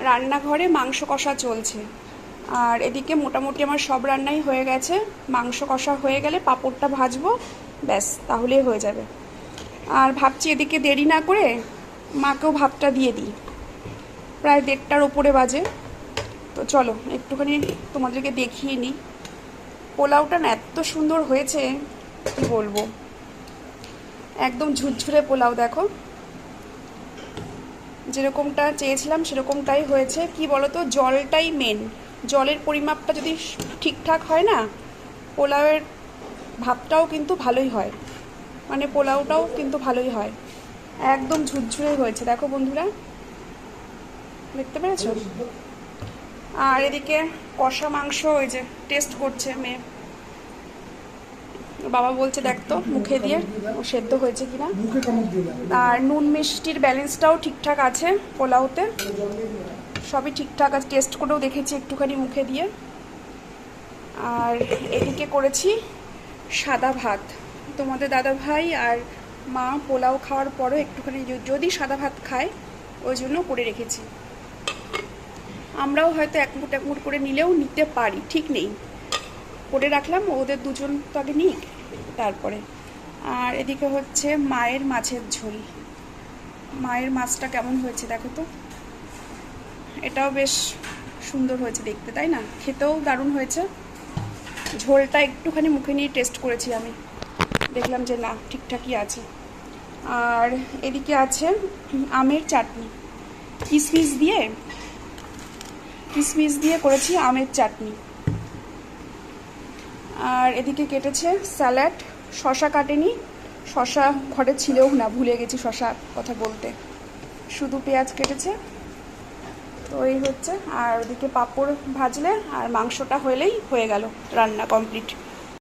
রান্নাঘরে মাংস কষা চলছে। আর এদিকে মোটামুটি আমার সব রান্নাই হয়ে গেছে। মাংস কষা হয়ে গেলে পাঁপড়টা ভাজবো, ব্যাস তাহলেই হয়ে যাবে। আর ভাবছি এদিকে দেরি না করে মাকেও ভাতটা দিয়ে দিই। প্রায় 1:30টার ওপরে বাজে। তো চলো একটুখানি তোমাদেরকে দেখিয়ে নিই। পোলাওটা না এত সুন্দর হয়েছে, কি বলবো, একদম ঝুরঝুরে পোলাও। দেখো যেরকমটা চেয়েছিলাম সেরকমটাই হয়েছে। কি বলতো, জলটাই মেন। জলের পরিমাপটা যদি ঠিকঠাক হয় না, পোলাওয়ের ভাতটাও কিন্তু ভালোই হয়, মানে পোলাওটাও কিন্তু ভালোই হয়। একদম ঝুরঝুরে হয়েছে, দেখো বন্ধুরা, দেখতে পেরেছো? আর এদিকে কষা মাংস ওই যে টেস্ট করছে মেয়ে। বাবা বলছে দেখ তো মুখে দিয়ে ও সেদ্ধ হয়েছে কিনা। আর নুন মিষ্টির ব্যালেন্সটাও ঠিকঠাক আছে পোলাওতে, সবই ঠিকঠাক আছে। টেস্ট করেও দেখেছি একটুখানি মুখে দিয়ে। আর এদিকে করেছি সাদা ভাত। তোমাদের দাদা ভাই আর মা পোলাও খাওয়ার পরও একটুখানি যদি সাদা ভাত খায় ওই জন্য করে রেখেছি। আমরাও হয়তো এক মুঠ করে নিলেও নিতে পারি, ঠিক নেই, করে রাখলাম। ওদের দুজন তো আগে নিক তারপরে। আর এদিকে হচ্ছে মায়ের মাছের ঝোল। মায়ের মাছটা কেমন হয়েছে দেখো তো, এটাও বেশ সুন্দর হয়েছে দেখতে, তাই না? খেতেও দারুণ হয়েছে। ঝোলটা একটুখানি মুখে নিয়ে টেস্ট করেছি আমি, দেখলাম যে না ঠিকঠাকই আছে। আর এদিকে আছে আমের চাটনি, কিশমিশ দিয়ে করেছি আমের চাটনি। আর এদিকে কেটেছে স্যালাড, শশা কাটেনি, শশা ঘরে ছিলও না, ভুলে গেছি শশা কথা বলতে, শুধু পেঁয়াজ কেটেছে। তো এই হচ্ছে। আর ওদিকে পাঁপড় ভাজলে আর মাংসটা হলেই হয়ে গেল, রান্না কমপ্লিট।